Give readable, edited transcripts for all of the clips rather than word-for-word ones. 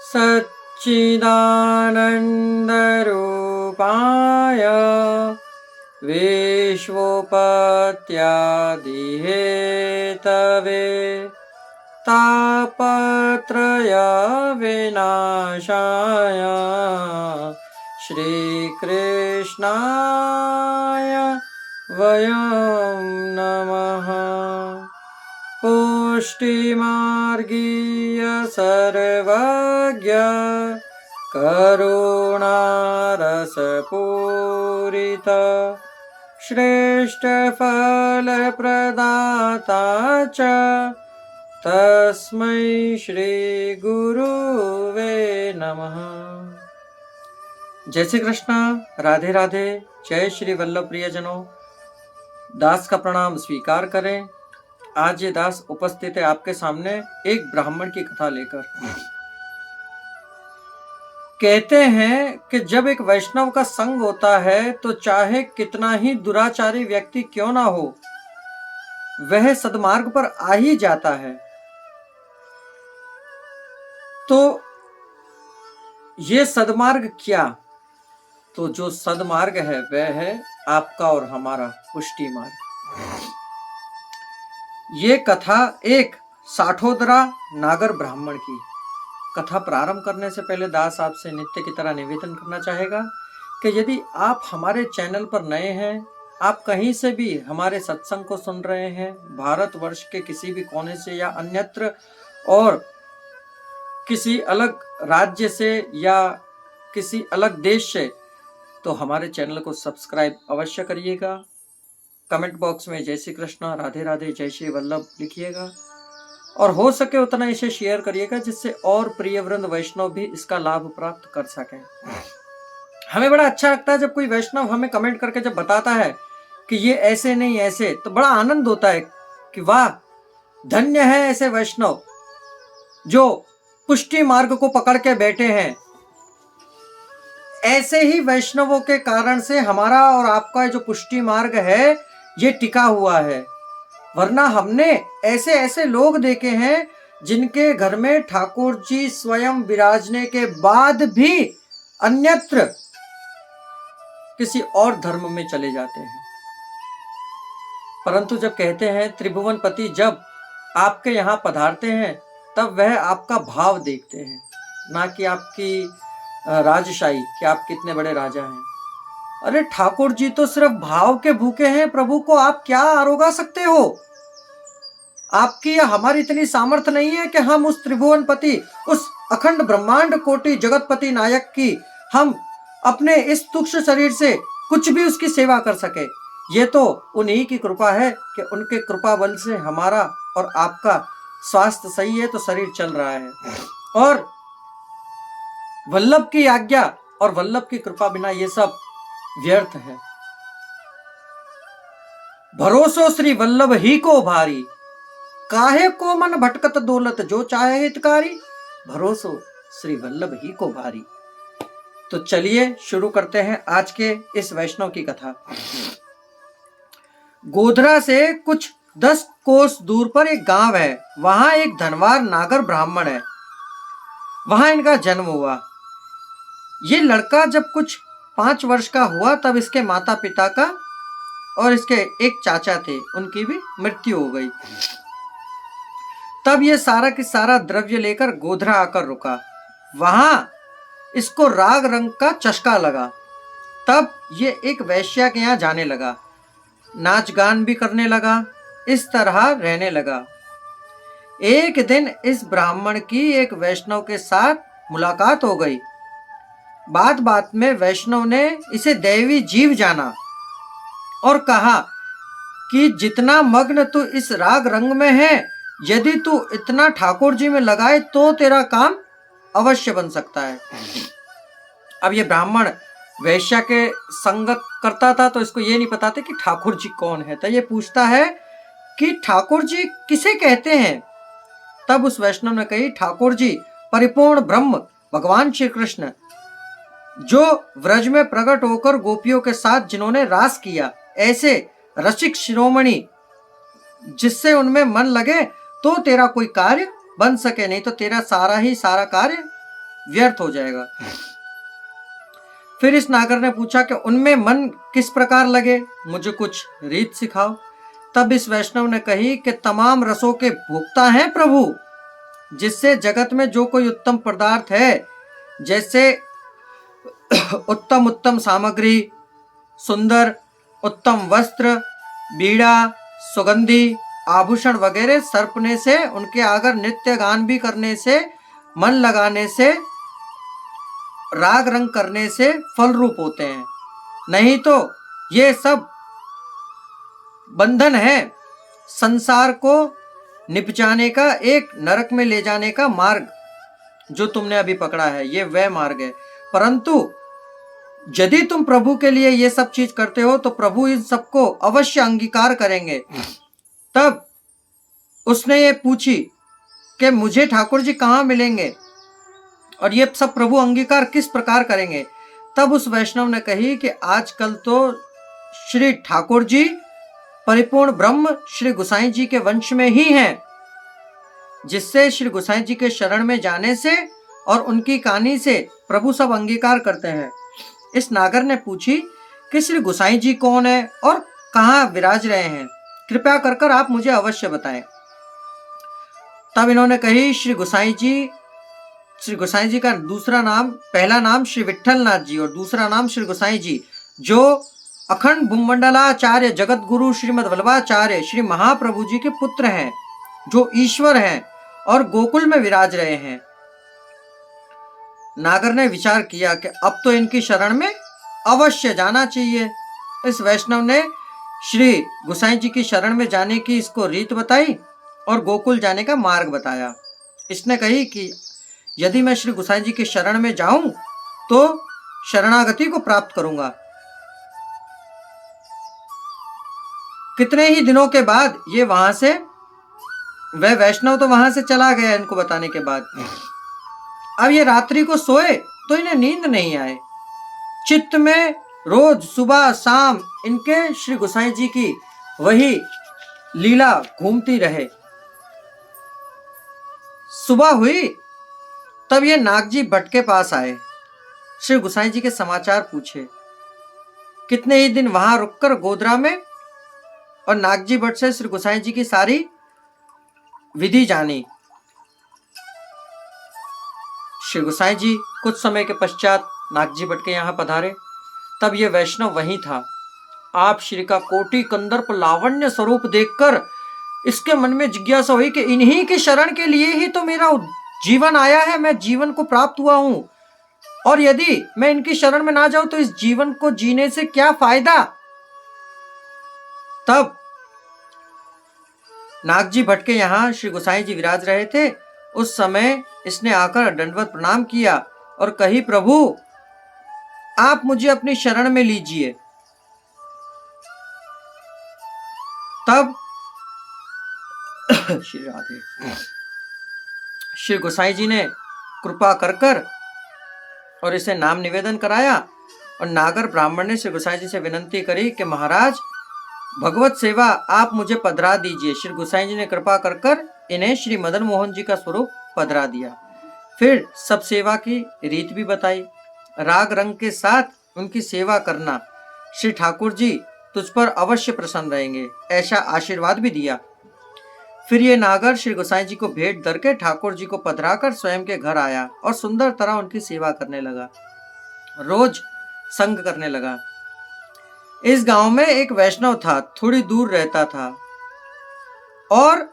सच्चिदानन्दरूपाय विश्वोपत्यादिहेतवे तापत्रय विनाशाय श्रीकृष्णाय वयं नमः। पुष्टिमार्गीय सर्वज्ञ करुणारसपूरित श्रेष्ठफलप्रदाता च तस्मै श्री गुरुवे नमः। जय श्री कृष्ण, राधे राधे। जय श्री वल्लभ प्रियजनों, दास का प्रणाम स्वीकार करें। आज ये दास उपस्थित है आपके सामने एक ब्राह्मण की कथा लेकर। कहते हैं कि जब एक वैष्णव का संग होता है तो चाहे कितना ही दुराचारी व्यक्ति क्यों ना हो, वह सद्मार्ग पर आ ही जाता है। तो ये सद्मार्ग क्या? तो जो सद्मार्ग है वह है आपका और हमारा पुष्टि मार्ग। ये कथा एक साठोदरा नागर ब्राह्मण की। कथा प्रारंभ करने से पहले दास आपसे नित्य की तरह निवेदन करना चाहेगा कि यदि आप हमारे चैनल पर नए हैं, आप कहीं से भी हमारे सत्संग को सुन रहे हैं, भारतवर्ष के किसी भी कोने से या अन्यत्र और किसी अलग राज्य से या किसी अलग देश से, तो हमारे चैनल को सब्सक्राइब अवश्य करिएगा। कमेंट बॉक्स में जय श्री कृष्ण, राधे राधे, जय श्री वल्लभ लिखिएगा और हो सके उतना इसे शेयर करिएगा जिससे और प्रिय वृंद वैष्णव भी इसका लाभ प्राप्त कर सकें। हमें बड़ा अच्छा लगता है जब कोई वैष्णव हमें कमेंट करके जब बताता है कि ये ऐसे नहीं ऐसे, तो बड़ा आनंद होता है कि वाह, धन्य है ऐसे वैष्णव जो पुष्टि मार्ग को पकड़ के बैठे हैं। ऐसे ही वैष्णवों के कारण से हमारा और आपका जो पुष्टि मार्ग है ये टिका हुआ है। वरना हमने ऐसे ऐसे लोग देखे हैं जिनके घर में ठाकुर जी स्वयं विराजने के बाद भी अन्यत्र किसी और धर्म में चले जाते हैं। परंतु जब कहते हैं त्रिभुवनपति जब आपके यहाँ पधारते हैं तब वह आपका भाव देखते हैं, ना कि आपकी राजशाही कि आप कितने बड़े राजा हैं। अरे ठाकुर जी तो सिर्फ भाव के भूखे हैं, प्रभु को आप क्या आरोगा सकते हो? आपकी या हमारी इतनी सामर्थ्य नहीं है कि हम उस त्रिभुवनपति, उस अखंड ब्रह्मांड कोटि जगतपति नायक की हम अपने इस तुच्छ शरीर से कुछ भी उसकी सेवा कर सके। ये तो उन्हीं की कृपा है कि उनके कृपा बल से हमारा और आपका स्वास्थ्य सही है, तो शरीर चल रहा है। और वल्लभ की आज्ञा और वल्लभ की कृपा बिना ये सब व्यर्थ है। भरोसो श्री वल्लभ ही को भारी, काहे को मन भटकत दौलत जो चाहे हितकारी। भरोसो श्री वल्लभ ही को भारी। तो चलिए शुरू करते हैं आज के इस वैष्णव की कथा। गोधरा से कुछ 10 कोस दूर पर एक गांव है। वहां एक धनवार नागर ब्राह्मण है। वहां इनका जन्म हुआ। ये लड़का जब कुछ 5 वर्ष का हुआ तब इसके माता पिता का और इसके एक चाचा थे, उनकी भी मृत्यु हो गई। तब ये सारा की सारा द्रव्य लेकर गोधरा आकर रुका। वहां इसको राग रंग का चस्का लगा। तब ये एक वैश्या के यहाँ जाने लगा, नाच गान भी करने लगा, इस तरह रहने लगा। एक दिन इस ब्राह्मण की एक वैष्णव के साथ मुलाकात हो गई। बात बात में वैष्णव ने इसे दैवी जीव जाना और कहा कि जितना मग्न तू इस राग रंग में है, यदि तू इतना ठाकुर जी में लगाए तो तेरा काम अवश्य बन सकता है। अब ये ब्राह्मण वैश्या के संगत करता था, तो इसको ये नहीं पता था कि ठाकुर जी कौन है। तो ये पूछता है कि ठाकुर जी किसे कहते हैं? तब उस वैष्णव ने कही, ठाकुर जी परिपूर्ण ब्रह्म भगवान श्री कृष्ण, जो व्रज में प्रकट होकर गोपियों के साथ जिन्होंने रास किया, ऐसे रसिक शिरोमणि जिससे उनमें मन लगे तो तेरा कोई कार्य बन सके, नहीं तो तेरा सारा ही सारा कार्य व्यर्थ हो जाएगा। फिर इस नागर ने पूछा कि उनमें मन किस प्रकार लगे, मुझे कुछ रीत सिखाओ। तब इस वैष्णव ने कही कि तमाम रसों के भोक्ता हैं प्रभु, जिससे जगत में जो कोई उत्तम पदार्थ है, जैसे उत्तम उत्तम सामग्री, सुंदर उत्तम वस्त्र, बीड़ा, सुगंधी, आभूषण वगैरह सर्पने से, उनके आगर नित्य गान भी करने से, मन लगाने से, राग रंग करने से फल रूप होते हैं। नहीं तो ये सब बंधन है, संसार को निपटाने का, एक नरक में ले जाने का मार्ग जो तुमने अभी पकड़ा है, ये वह मार्ग है। परंतु यदि तुम प्रभु के लिए ये सब चीज करते हो तो प्रभु इन सबको अवश्य अंगीकार करेंगे। तब उसने ये पूछी कि मुझे ठाकुर जी कहाँ मिलेंगे और ये सब प्रभु अंगीकार किस प्रकार करेंगे। तब उस वैष्णव ने कही कि आजकल तो श्री ठाकुर जी परिपूर्ण ब्रह्म श्री गोसाई जी के वंश में ही हैं, जिससे श्री गोसाई जी के शरण में जाने से और उनकी कहानी से प्रभु सब अंगीकार करते हैं। इस नागर ने पूछी कि श्री गोसाई जी कौन है और कहाँ विराज रहे हैं, कृपया कर आप मुझे अवश्य बताएं। तब इन्होंने कही श्री गोसाई जी का दूसरा नाम, पहला नाम श्री विट्ठल नाथ जी और दूसरा नाम श्री गोसाई जी, जो अखंड भूमंडलाचार्य जगत गुरु श्रीमद वल्लभाचार्य श्री महाप्रभु जी के पुत्र हैं, जो ईश्वर हैं और गोकुल में विराज रहे हैं। नागर ने विचार किया कि अब तो इनकी शरण में अवश्य जाना चाहिए। इस वैष्णव ने श्री गोसाई जी की शरण में जाने की इसको रीत बताई और गोकुल जाने का मार्ग बताया। इसने कही कि यदि मैं श्री गोसाई जी की शरण में जाऊं तो शरणागति को प्राप्त करूंगा। कितने ही दिनों के बाद ये वहां से, वह वैष्णव तो वहां से चला गया इनको बताने के बाद। अब ये रात्रि को सोए तो इन्हें नींद नहीं आए। चित्त में रोज सुबह शाम इनके श्री गोसाई जी की वही लीला घूमती रहे। सुबह हुई तब ये नागजी भट्ट के पास आए, श्री गोसाई जी के समाचार पूछे। कितने ही दिन वहां रुककर गोधरा में और नागजी भट्ट से श्री गोसाई जी की सारी विधि जानी। श्री गोसाई जी कुछ समय के पश्चात नागजी भट्ट के यहाँ पधारे। तब ये वैष्णव वहीं था। आप श्री का कोटि कंदर्प लावण्य स्वरूप देखकर इसके मन में जिज्ञासा हुई कि इन्हीं की शरण के लिए ही तो मेरा जीवन आया है, मैं जीवन को प्राप्त हुआ हूं, और यदि मैं इनकी शरण में ना जाऊं तो इस जीवन को जीने से क्या फायदा। तब नागजी भट्ट के यहाँ श्री गोसाई जी विराज रहे थे। उस समय इसने आकर दंडवत प्रणाम किया और कही, प्रभु आप मुझे अपनी शरण में लीजिए। तब श्री राधे, श्री गोसाई जी ने कृपा कर और इसे नाम निवेदन कराया और नागर ब्राह्मण ने श्री गोसाई जी से विनंती करी कि महाराज भगवत सेवा आप मुझे पधरा दीजिए। श्री गोसाई जी ने कृपा कर इन्हें श्री मदन मोहन जी का स्वरूप पधरा दिया। फिर सब सेवा की रीत भी बताई। राग रंग के साथ उनकी सेवा करना, श्री ठाकुर जी तुझ पर अवश्य प्रसन्न रहेंगे, ऐसा आशीर्वाद भी दिया। फिर ये नागर श्री गोसाई जी को भेंट करके ठाकुर जी को पधराकर स्वयं के घर आया और सुंदर तरह उनकी सेवा करने लगा, रोज संग करने लगा। इस गांव में एक वैष्णव था, थोड़ी दूर रहता था, और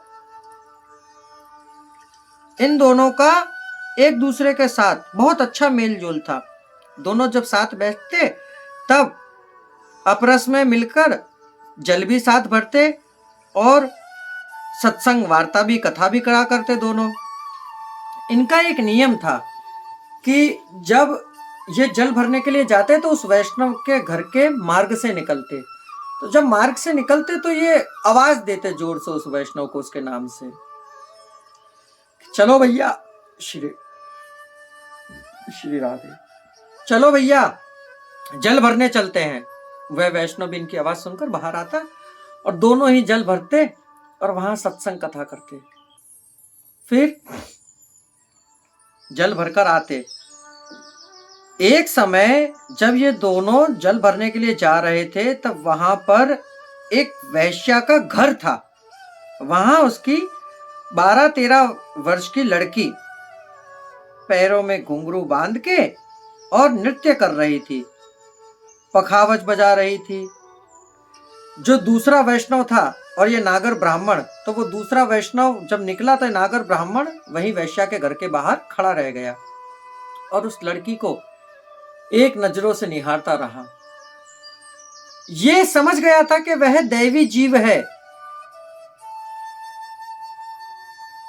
इन दोनों का एक दूसरे के साथ बहुत अच्छा मेल जोल था। दोनों जब साथ बैठते तब अपरस में मिलकर जल भी साथ भरते और सत्संग वार्ता भी, कथा भी करा करते दोनों। इनका एक नियम था कि जब ये जल भरने के लिए जाते तो उस वैष्णव के घर के मार्ग से निकलते। तो जब मार्ग से निकलते तो ये आवाज देते जोर से उस वैष्णव को उसके नाम से, चलो भैया, श्री राधे, चलो भैया जल भरने चलते हैं। वह वैष्णव भी इनकी आवाज सुनकर बाहर आता और दोनों ही जल भरते और वहां सत्संग कथा करते। फिर जल भरकर आते एक समय जब ये दोनों जल भरने के लिए जा रहे थे तब वहां पर एक वैश्या का घर था। वहां उसकी 12-13 वर्ष की लड़की पैरों में घुंघरू बांध के और नृत्य कर रही थी, पखावज बजा रही थी। जो दूसरा वैष्णव था और ये नागर ब्राह्मण, तो वो दूसरा वैष्णव जब निकला तो नागर ब्राह्मण वहीं वैश्या के घर के बाहर खड़ा रह गया और उस लड़की को एक नजरों से निहारता रहा। ये समझ गया था कि वह दैवी जीव है।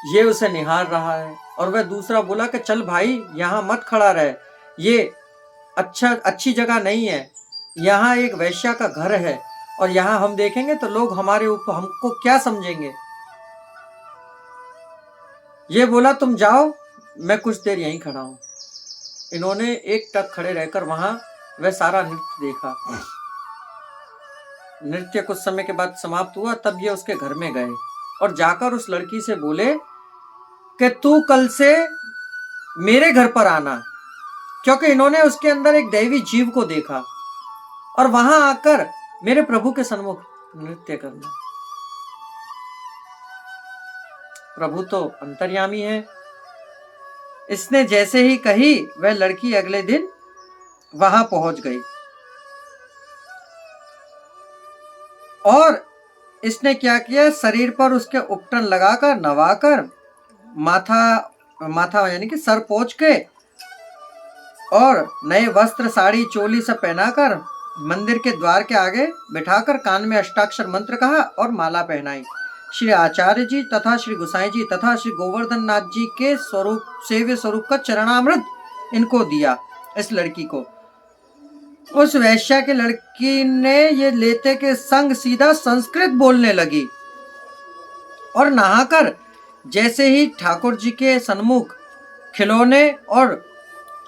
ये उसे निहार रहा है और वह दूसरा बोला कि चल भाई यहां मत खड़ा रहे, ये अच्छी जगह नहीं है, यहाँ एक वैश्या का घर है और यहाँ हम देखेंगे तो लोग हमारे ऊपर हमको क्या समझेंगे। ये बोला तुम जाओ, मैं कुछ देर यहीं खड़ा हूं। इन्होंने एक टक खड़े रहकर वहां वह सारा नृत्य देखा। नृत्य कुछ समय के बाद समाप्त हुआ। तब ये उसके घर में गए और जाकर उस लड़की से बोले कि तू कल से मेरे घर पर आना, क्योंकि इन्होंने उसके अंदर एक दैवी जीव को देखा, और वहां आकर मेरे प्रभु के सन्मुख नृत्य करना। प्रभु तो अंतर्यामी है। इसने जैसे ही कही वह लड़की अगले दिन वहां पहुंच गई और इसने क्या किया, शरीर पर उसके उपटन लगाकर नवाकर माथा यानी कि सर पोंछ के और नए वस्त्र साड़ी चोली सब पहनाकर मंदिर के द्वार के आगे बिठाकर कान में अष्टाक्षर मंत्र कहा और माला पहनाई। श्री आचार्य जी तथा श्री गोसाई जी तथा श्री गोवर्धन नाथ जी के स्वरूप सेव्य स्वरूप का चरणामृत इनको दिया। इस लड़की को उस वैश्या की लड़की ने ये लेते के संग सीधा संस्कृत बोलने लगी और नहाकर जैसे ही ठाकुर जी के सन्मुख खिलौने और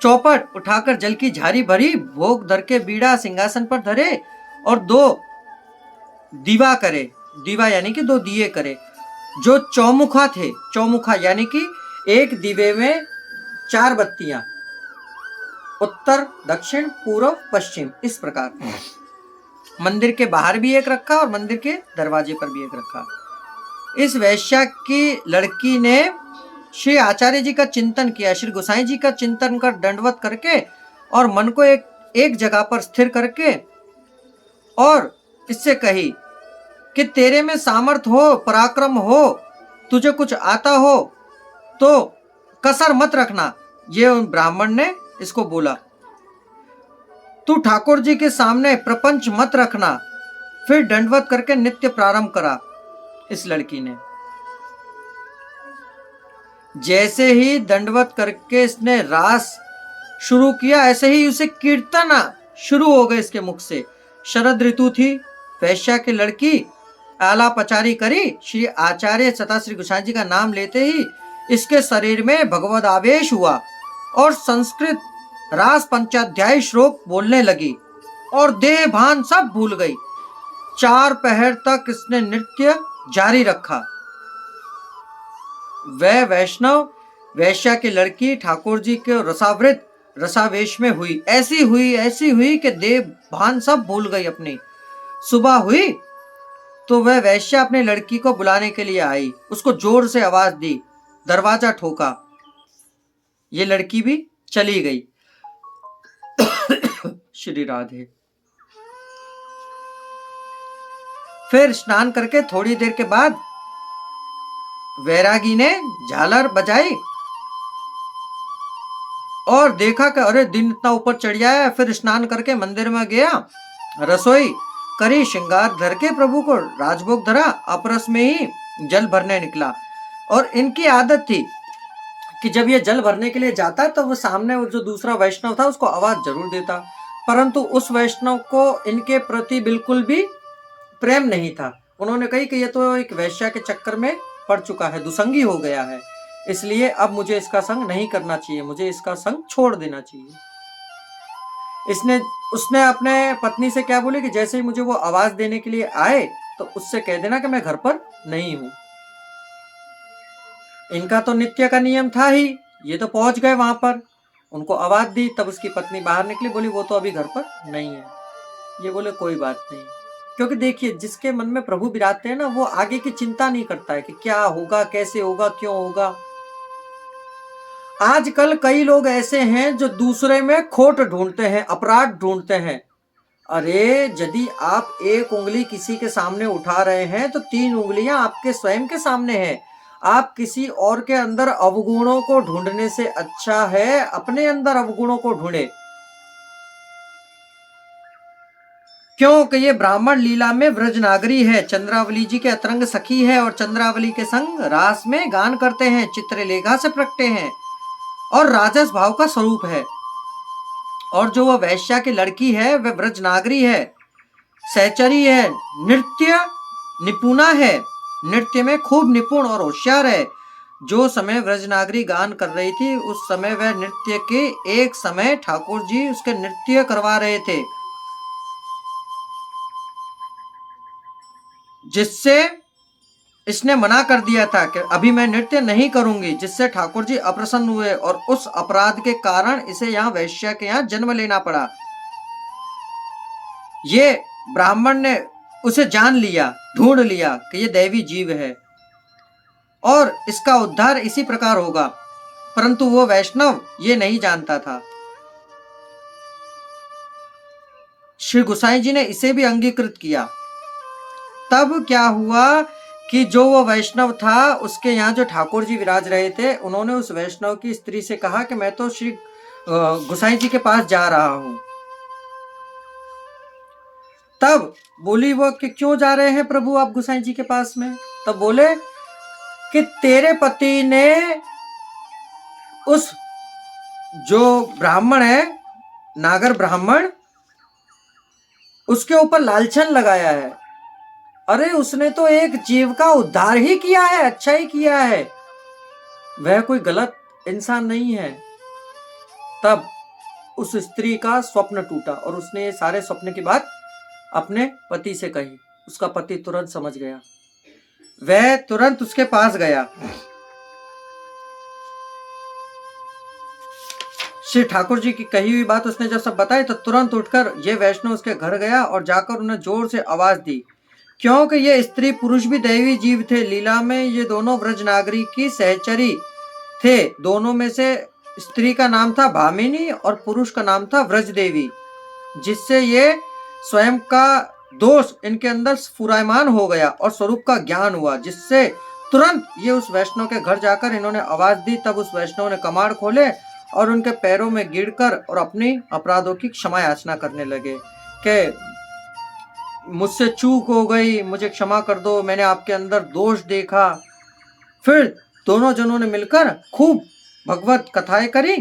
चौपट उठाकर जल की झारी भरी, भोग धर के बीड़ा सिंहासन पर धरे और 2 दीवा करे। दीवा यानी कि 2 दिए करे जो चौमुखा थे। चौमुखा यानी कि एक दीवे में 4 बत्तियां, उत्तर दक्षिण पूर्व पश्चिम, इस प्रकार। मंदिर के बाहर भी एक रखा और मंदिर के दरवाजे पर भी एक रखा। इस वैश्या की लड़की ने श्री आचार्य जी का चिंतन किया, श्री गोसाई जी का चिंतन कर दंडवत करके और मन को एक जगह पर स्थिर करके और इससे कही कि तेरे में सामर्थ्य हो, पराक्रम हो, तुझे कुछ आता हो तो कसर मत रखना। ये ब्राह्मण ने इसको बोला, तू ठाकुर जी के सामने प्रपंच मत रखना। फिर दंडवत करके नित्य प्रारंभ करा। इस लड़की ने जैसे ही दंडवत करके इसने रास शुरू किया, ऐसे ही उसे कीर्तन शुरू हो गए इसके मुख से। शरद ऋतु थी। वैश्या की लड़की आला पचारी करी। श्री आचार्य तथा श्री गोसाई जी का नाम लेते ही इसके शरीर में भगवद आवेश हुआ और संस्कृत रास पंचाध्यायी श्लोक बोलने लगी और देह भान सब भूल गई। 4 पहर तक इसने नृत्य जारी रखा। वह वैष्णव वैश्या की लड़की ठाकुर जी के रसावृत रसावेश में हुई। ऐसी हुई कि देह भान सब भूल गई अपनी। सुबह हुई तो वह वैश्या अपनी लड़की को बुलाने के लिए आई। उसको जोर से आवाज दी, दरवाजा ठोका। ये लड़की भी चली गई। श्री राधे। फिर स्नान करके थोड़ी देर के बाद वैरागी ने झालर बजाई और देखा कि अरे दिन इतना ऊपर चढ़ गया है। फिर स्नान करके मंदिर में गया, रसोई करी, श्रृंगार धर के प्रभु को राजभोग धरा, अपरस में ही जल भरने निकला। और इनकी आदत थी कि जब ये जल भरने के लिए जाता तो वो सामने वो जो दूसरा वैष्णव था उसको आवाज जरूर देता, परंतु उस वैष्णव को इनके प्रति बिल्कुल भी प्रेम नहीं था। उन्होंने कही कि ये तो एक वैश्या के चक्कर में पड़ चुका है, दुसंगी हो गया है, इसलिए अब मुझे इसका संग नहीं करना चाहिए, मुझे इसका संग छोड़ देना चाहिए। उसने अपने पत्नी से क्या बोली कि जैसे ही मुझे वो आवाज देने के लिए आए तो उससे कह देना कि मैं घर पर नहीं हूं। इनका तो नित्य का नियम था ही, ये तो पहुंच गए वहां पर। उनको आवाज दी, तब उसकी पत्नी बाहर निकली, बोली वो तो अभी घर पर नहीं है। ये बोले कोई बात नहीं, क्योंकि देखिए जिसके मन में प्रभु विराजते हैं ना, वो आगे की चिंता नहीं करता है कि क्या होगा, कैसे होगा, क्यों होगा। आजकल कई लोग ऐसे हैं जो दूसरे में खोट ढूंढते हैं, अपराध ढूंढते हैं। अरे यदि आप एक उंगली किसी के सामने उठा रहे हैं तो 3 उंगलियां आपके स्वयं के सामने हैं। आप किसी और के अंदर अवगुणों को ढूंढने से अच्छा है अपने अंदर अवगुणों को ढूंढे। क्योंकि ये ब्राह्मण लीला में व्रजनागरी है, चंद्रावली जी के अतरंग सखी है और चंद्रावली के संग रास में गान करते हैं, चित्रलेखा से प्रगटे हैं और राजस भाव का स्वरूप है। और जो वह वैश्या की लड़की है वह व्रजनागरी है, सहचरी है, नृत्य निपुणा है, नृत्य में खूब निपुण और होशियार है। जो समय व्रजनागरी गान कर रही थी उस समय वह नृत्य के एक समय ठाकुर जी उसके नृत्य करवा रहे थे, जिससे इसने मना कर दिया था कि अभी मैं नृत्य नहीं करूंगी, जिससे ठाकुर जी अप्रसन्न हुए और उस अपराध के कारण इसे यहाँ वैश्या के यहाँ जन्म लेना पड़ा। ये ब्राह्मण ने उसे जान लिया, ढूंढ लिया कि ये दैवी जीव है और इसका उद्धार इसी प्रकार होगा, परंतु वो वैष्णव ये नहीं जानता था। श्री गोसाई जी ने इसे भी अंगीकृत किया। तब क्या हुआ कि जो वो वैष्णव था उसके यहाँ जो ठाकुर जी विराज रहे थे, उन्होंने उस वैष्णव की स्त्री से कहा कि मैं तो श्री गोसाई जी के पास जा रहा हूं। तब बोली वो कि क्यों जा रहे हैं प्रभु आप गोसाई जी के पास में? तब बोले कि तेरे पति ने उस जो ब्राह्मण है, नागर ब्राह्मण, उसके ऊपर लालछन लगाया है। अरे उसने तो एक जीव का उद्धार ही किया है, अच्छा ही किया है, वह कोई गलत इंसान नहीं है। तब उस स्त्री का स्वप्न टूटा और उसने ये सारे स्वप्न की बात अपने पति से कही। उसका पति तुरंत समझ गया, वह तुरंत उसके पास गया। श्री ठाकुर जी की कही हुई बात उसने जब सब बताई तो तुरंत उठकर ये वैष्णव उसके घर गया और जाकर उन्हें जोर से आवाज दी, क्योंकि ये स्त्री पुरुष भी दैवी जीव थे। लीला में ये दोनों व्रजनागरी की सहचरी थे। दोनों में से स्त्री का नाम था भामिनी और पुरुष का नाम था व्रजदेवी, जिससे ये स्वयं का दोष इनके अंदर स्फुरायमान हो गया और स्वरूप का ज्ञान हुआ, जिससे तुरंत ये उस वैष्णव के घर जाकर इन्होंने आवाज दी। तब उस वैष्णव ने कमाड़ खोले और उनके पैरों में गिरकर और अपनी अपराधों की क्षमा याचना करने लगे कि मुझसे चूक हो गई, मुझे क्षमा कर दो, मैंने आपके अंदर दोष देखा। फिर दोनों जनों ने मिलकर खूब भगवत कथाएं करी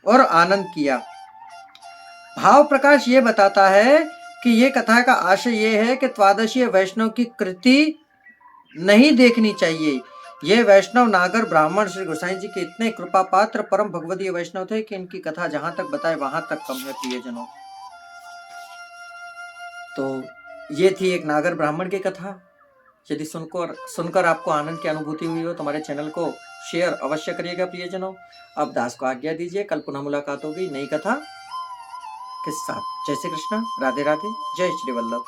और आनंद किया। भाव प्रकाश ये बताता है कि ये कथा का आशय ये है कि द्वादशीय वैष्णव की कृति नहीं देखनी चाहिए। ये वैष्णव नागर ब्राह्मण श्री गोसाई जी के इतने कृपा पात्र परम भगवदीय वैष्णव थे कि इनकी कथा जहां तक बताए वहां तक कम है प्रियजनों। तो ये थी एक नागर ब्राह्मण की कथा। यदि सुनकर आपको आनंद की अनुभूति हुई हो तो हमारे चैनल को शेयर अवश्य करिएगा प्रियजनों। अब दास को आज्ञा दीजिए, कल पुनः मुलाकात होगी नई कथा के साथ। जय श्री कृष्ण, राधे राधे, जय श्री वल्लभ।